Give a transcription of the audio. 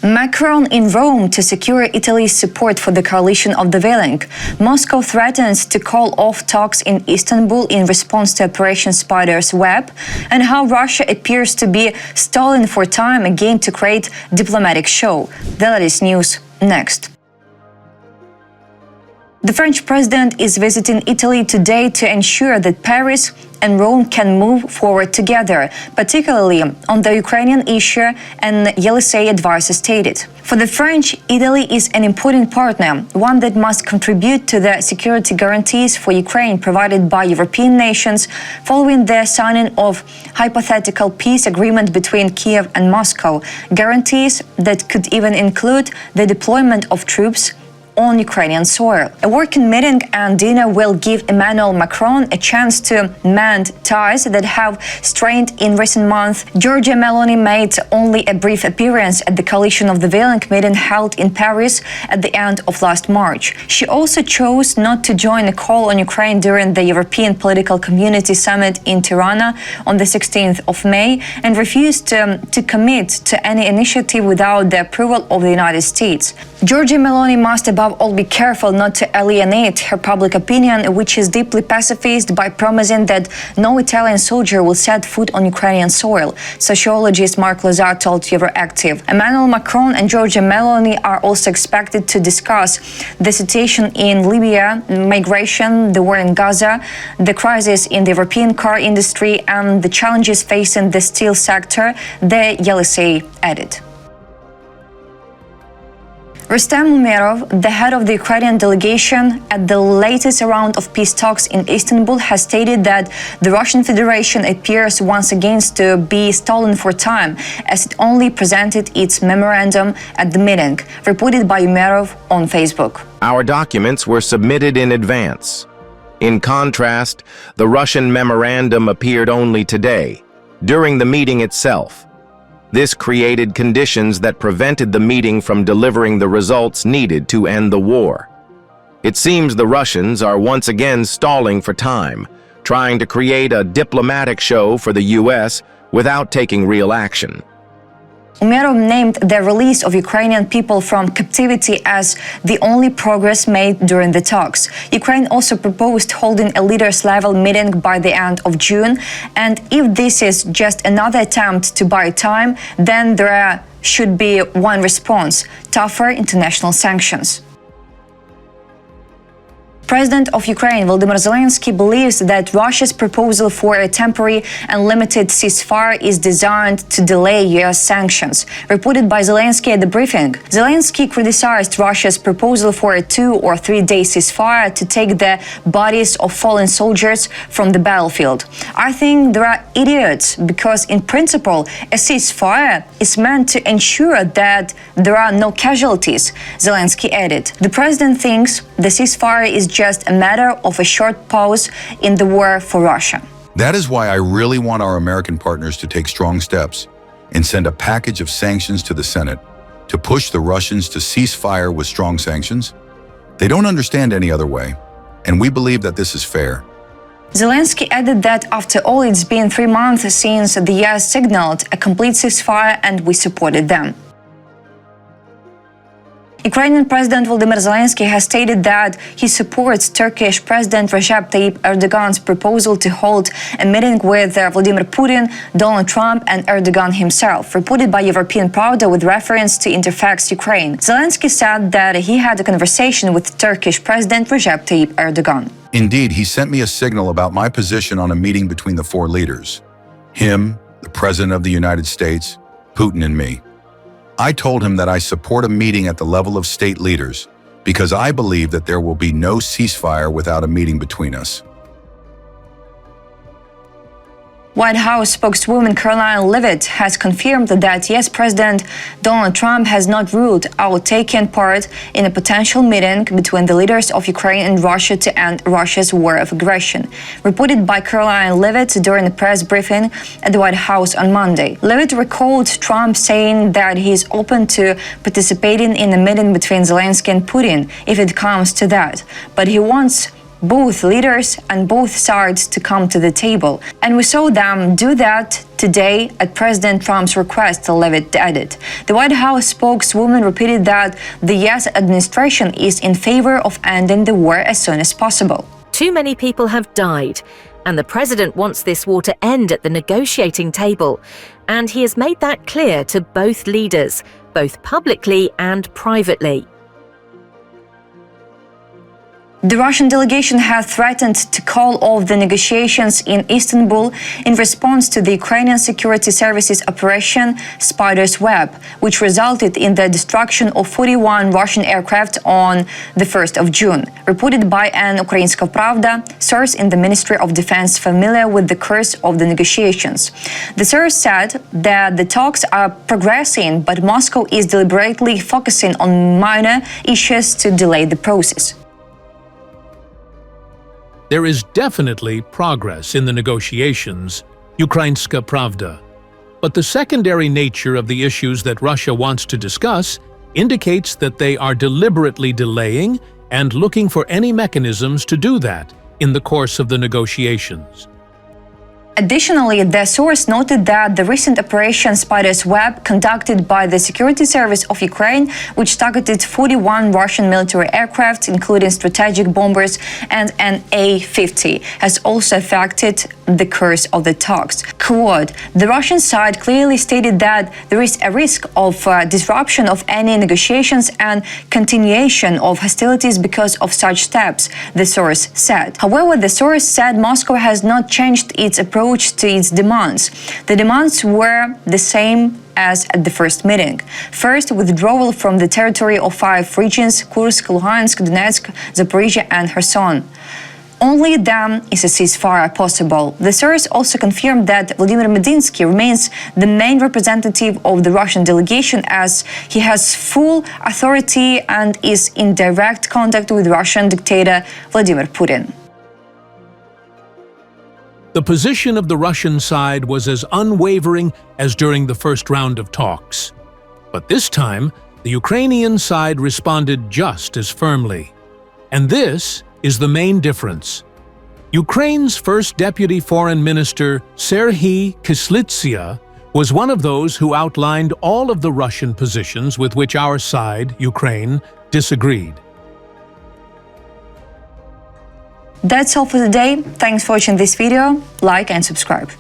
Macron in Rome to secure Italy's support for the coalition of the willing. Moscow threatens to call off talks in Istanbul in response to Operation Spiderweb, and how Russia appears to be stalling for time again to create diplomatic show. The latest news next. The French president is visiting Italy today to ensure that Paris and Rome can move forward together, particularly on the Ukrainian issue, and Zelenskyy advisor stated. For the French, Italy is an important partner, one that must contribute to the security guarantees for Ukraine provided by European nations following the signing of hypothetical peace agreement between Kiev and Moscow, guarantees that could even include the deployment of troops on Ukrainian soil. A working meeting and dinner will give Emmanuel Macron a chance to mend ties that have strained in recent months. Giorgia Meloni made only a brief appearance at the coalition of the willing meeting held in Paris at the end of last March. She also chose not to join a call on Ukraine during the European Political Community Summit in Tirana on the 16th of May and refused to commit to any initiative without the approval of the United States. Giorgia Meloni must above all be careful not to alienate her public opinion, which is deeply pacifist, by promising that no Italian soldier will set foot on Ukrainian soil, sociologist Mark Lazar told Euroactive. Emmanuel Macron and Giorgia Meloni are also expected to discuss the situation in Libya, migration, the war in Gaza, the crisis in the European car industry, and the challenges facing the steel sector, the Zelenskyy added. Rustem Umerov, the head of the Ukrainian delegation at the latest round of peace talks in Istanbul, has stated that the Russian Federation appears once again to be stalling for time, as it only presented its memorandum at the meeting, reported by Umerov on Facebook. Our documents were submitted in advance. In contrast, the Russian memorandum appeared only today, during the meeting itself. This created conditions that prevented the meeting from delivering the results needed to end the war. It seems the Russians are once again stalling for time, trying to create a diplomatic show for the US without taking real action. Umerov named the release of Ukrainian people from captivity as the only progress made during the talks. Ukraine also proposed holding a leaders-level meeting by the end of June, and if this is just another attempt to buy time, then there should be one response: tougher international sanctions. President of Ukraine Volodymyr Zelenskyy believes that Russia's proposal for a temporary and limited ceasefire is designed to delay US sanctions, reported by Zelenskyy at the briefing. Zelenskyy criticized Russia's proposal for a 2- or 3-day ceasefire to take the bodies of fallen soldiers from the battlefield. I think there are idiots because, in principle, a ceasefire is meant to ensure that there are no casualties, Zelenskyy added. The president thinks the ceasefire is just a matter of a short pause in the war for Russia. That is why I really want our American partners to take strong steps and send a package of sanctions to the Senate to push the Russians to cease fire with strong sanctions. They don't understand any other way, and we believe that this is fair. Zelenskyy added that after all, it's been 3 months since the US signaled a complete ceasefire, and we supported them. Ukrainian President Volodymyr Zelenskyy has stated that he supports Turkish President Recep Tayyip Erdoğan's proposal to hold a meeting with Vladimir Putin, Donald Trump, and Erdoğan himself, reported by European Pravda with reference to Interfax Ukraine. Zelenskyy said that he had a conversation with Turkish President Recep Tayyip Erdoğan. Indeed, he sent me a signal about my position on a meeting between the 4 leaders: him, the President of the United States, Putin, and me. I told him that I support a meeting at the level of state leaders because I believe that there will be no ceasefire without a meeting between us. White House spokeswoman Caroline Leavitt has confirmed that US President Donald Trump has not ruled out taking part in a potential meeting between the leaders of Ukraine and Russia to end Russia's war of aggression, reported by Caroline Leavitt during a press briefing at the White House on Monday. Leavitt recalled Trump saying that he is open to participating in a meeting between Zelenskyy and Putin if it comes to that, but he wants both leaders and both sides to come to the table. And we saw them do that today at President Trump's request, Levitt added. The White House spokeswoman repeated that the U.S. administration is in favor of ending the war as soon as possible. Too many people have died, and the president wants this war to end at the negotiating table. And he has made that clear to both leaders, both publicly and privately. The Russian delegation has threatened to call off the negotiations in Istanbul in response to the Ukrainian Security Services operation Spiderweb, which resulted in the destruction of 41 Russian aircraft on the 1st of June, reported by an Ukrainska Pravda source in the Ministry of Defense familiar with the course of the negotiations. The source said that the talks are progressing, but Moscow is deliberately focusing on minor issues to delay the process. There is definitely progress in the negotiations, Ukrainska Pravda. But the secondary nature of the issues that Russia wants to discuss indicates that they are deliberately delaying and looking for any mechanisms to do that in the course of the negotiations. Additionally, the source noted that the recent Operation Spiderweb conducted by the Security Service of Ukraine, which targeted 41 Russian military aircraft, including strategic bombers and an A-50, has also affected the course of the talks. Quote, the Russian side clearly stated that there is a risk of disruption of any negotiations and continuation of hostilities because of such steps, the source said. However, the source said Moscow has not changed its approach to its demands. The demands were the same as at the first meeting. First, withdrawal from the territory of 5 regions: Kursk, Luhansk, Donetsk, Zaporizhia and Kherson. Only then is a ceasefire possible. The source also confirmed that Vladimir Medinsky remains the main representative of the Russian delegation, as he has full authority and is in direct contact with Russian dictator Vladimir Putin. The position of the Russian side was as unwavering as during the first round of talks. But this time, the Ukrainian side responded just as firmly. And this is the main difference. Ukraine's first deputy foreign minister, Serhiy Kislitsia, was one of those who outlined all of the Russian positions with which our side, Ukraine, disagreed. That's all for today. Thanks for watching this video. Like and subscribe.